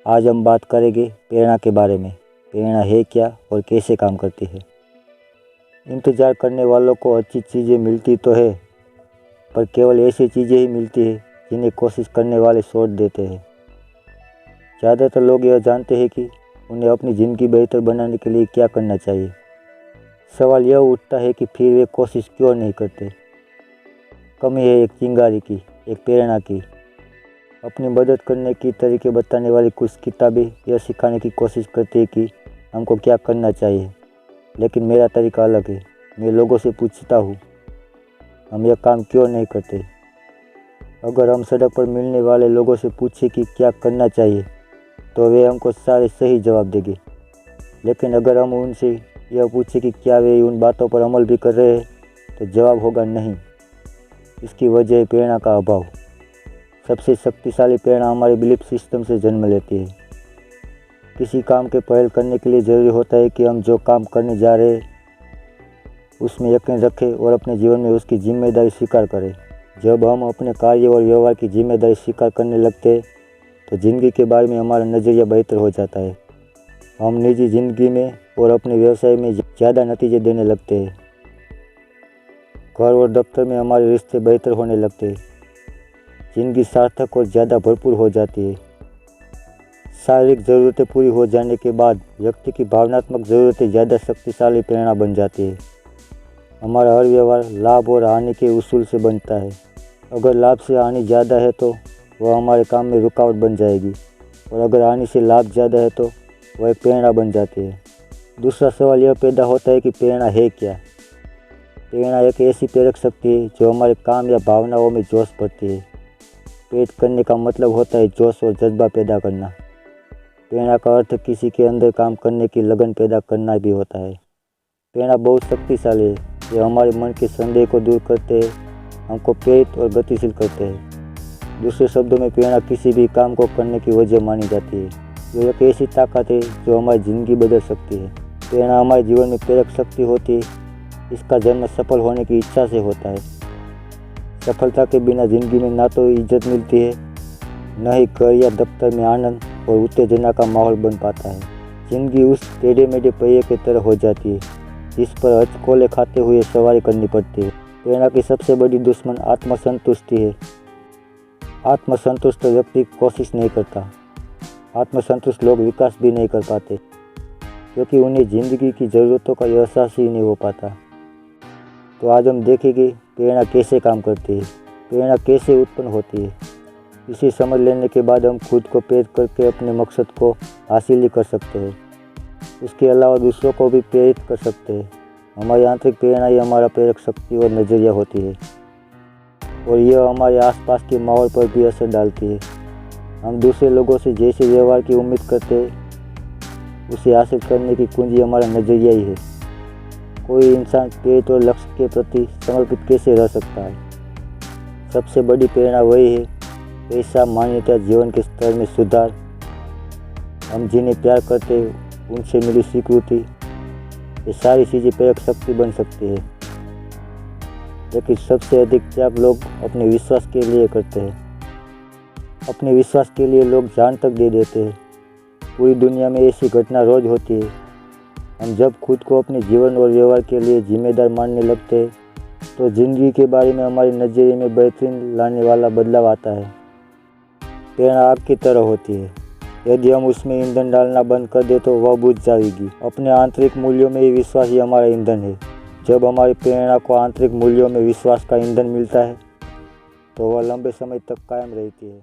आज हम बात करेंगे प्रेरणा के बारे में। प्रेरणा है क्या और कैसे काम करती है। इंतज़ार करने वालों को अच्छी चीज़ें मिलती तो है, पर केवल ऐसी चीज़ें ही मिलती है जिन्हें कोशिश करने वाले छोड़ देते हैं। ज़्यादातर लोग यह जानते हैं कि उन्हें अपनी ज़िंदगी बेहतर बनाने के लिए क्या करना चाहिए। सवाल यह उठता है कि फिर वे कोशिश क्यों नहीं करते। कमी है एक चिंगारी की, एक प्रेरणा की। अपनी मदद करने की तरीके बताने वाली कुछ किताबें यह सिखाने की कोशिश करती है कि हमको क्या करना चाहिए, लेकिन मेरा तरीका अलग है। मैं लोगों से पूछता हूँ, हम यह काम क्यों नहीं करते। अगर हम सड़क पर मिलने वाले लोगों से पूछें कि क्या करना चाहिए, तो वे हमको सारे सही जवाब देंगे। लेकिन अगर हम उनसे यह पूछें कि क्या वे उन बातों पर अमल भी कर रहे हैं, तो जवाब होगा नहीं। इसकी वजह है प्रेरणा का अभाव। सबसे शक्तिशाली प्रेरणा हमारे बिलीफ सिस्टम से जन्म लेती है। किसी काम के पहल करने के लिए ज़रूरी होता है कि हम जो काम करने जा रहे हैं उसमें यकीन रखें और अपने जीवन में उसकी जिम्मेदारी स्वीकार करें। जब हम अपने कार्य और व्यवहार की जिम्मेदारी स्वीकार करने लगते हैं तो ज़िंदगी के बारे में हमारा नज़रिया बेहतर हो जाता है। हम निजी ज़िंदगी में और अपने व्यवसाय में ज़्यादा नतीजे देने लगते हैं। घर और दफ्तर में हमारे रिश्ते बेहतर होने लगते हैं। ज़िंदगी सार्थक और ज़्यादा भरपूर हो जाती है। शारीरिक ज़रूरतें पूरी हो जाने के बाद व्यक्ति की भावनात्मक ज़रूरतें ज़्यादा शक्तिशाली प्रेरणा बन जाती है। हमारा हर व्यवहार लाभ और हानि के उसूल से बनता है। अगर लाभ से हानि ज़्यादा है तो वह हमारे काम में रुकावट बन जाएगी, और अगर हानि से लाभ ज़्यादा है तो वह एक प्रेरणा बन जाती है। दूसरा सवाल यह पैदा होता है कि प्रेरणा है क्या। प्रेरणा एक ऐसी प्रेरक शक्ति है जो हमारे काम या भावनाओं में जोश भरती है। प्रेरित करने का मतलब होता है जोश और जज्बा पैदा करना। प्रेरणा का अर्थ किसी के अंदर काम करने की लगन पैदा करना भी होता है। प्रेरणा बहुत शक्तिशाली है। यह हमारे मन के संदेह को दूर करते हैं, हमको प्रेरित और गतिशील करते हैं। दूसरे शब्दों में प्रेरणा किसी भी काम को करने की वजह मानी जाती है। यह एक ऐसी ताकत है जो हमारी ज़िंदगी बदल सकती है। प्रेरणा हमारे जीवन में प्रेरक शक्ति होती है। इसका जन्म सफल होने की इच्छा से होता है। सफलता के बिना ज़िंदगी में ना तो इज्जत मिलती है, न ही घर या दफ्तर में आनंद और उत्तेजना का माहौल बन पाता है। ज़िंदगी उस टेढ़े मेढ़े पहिए की तरह हो जाती है जिस पर हचकोले खाते हुए सवारी करनी पड़ती है। प्रेरणा की सबसे बड़ी दुश्मन आत्मसंतुष्टि है। आत्मसंतुष्ट व्यक्ति कोशिश नहीं करता। आत्मसंतुष्ट लोग विकास भी नहीं कर पाते, क्योंकि उन्हें ज़िंदगी की ज़रूरतों का एहसास ही नहीं हो पाता। तो आज हम देखेंगे प्रेरणा कैसे काम करती है, प्रेरणा कैसे उत्पन्न होती है। इसे समझ लेने के बाद हम खुद को प्रेरित करके अपने मकसद को हासिल ही कर सकते हैं। उसके अलावा दूसरों को भी प्रेरित कर सकते हैं। हमारी आंतरिक प्रेरणा ही हमारा प्रेरक शक्ति और नज़रिया होती है, और यह हमारे आसपास के माहौल पर भी असर डालती है। हम दूसरे लोगों से जैसे व्यवहार की उम्मीद करते हैं, उसे हासिल करने की कुंजी हमारा नज़रिया ही है। कोई इंसान प्रेरित और लक्ष्य के प्रति समर्पित कैसे रह सकता है। सबसे बड़ी प्रेरणा वही है। पैसा, मान्यता, जीवन के स्तर में सुधार, हम जिन्हें प्यार करते हैं उनसे मिली स्वीकृति, ये सारी चीज़ें प्रेरक शक्ति बन सकती है। लेकिन सबसे अधिक त्याग लोग अपने विश्वास के लिए करते हैं। अपने विश्वास के लिए लोग जान तक दे देते हैं। पूरी दुनिया में ऐसी घटना रोज होती है। हम जब खुद को अपने जीवन और व्यवहार के लिए जिम्मेदार मानने लगते हैं तो ज़िंदगी के बारे में हमारे नज़रिए में बेहतरीन लाने वाला बदलाव आता है। प्रेरणा आग की तरह होती है। यदि हम उसमें ईंधन डालना बंद कर दें तो वह बुझ जाएगी। अपने आंतरिक मूल्यों में ही विश्वास ही हमारा ईंधन है। जब हमारी प्रेरणा को आंतरिक मूल्यों में विश्वास का ईंधन मिलता है तो वह लंबे समय तक कायम रहती है।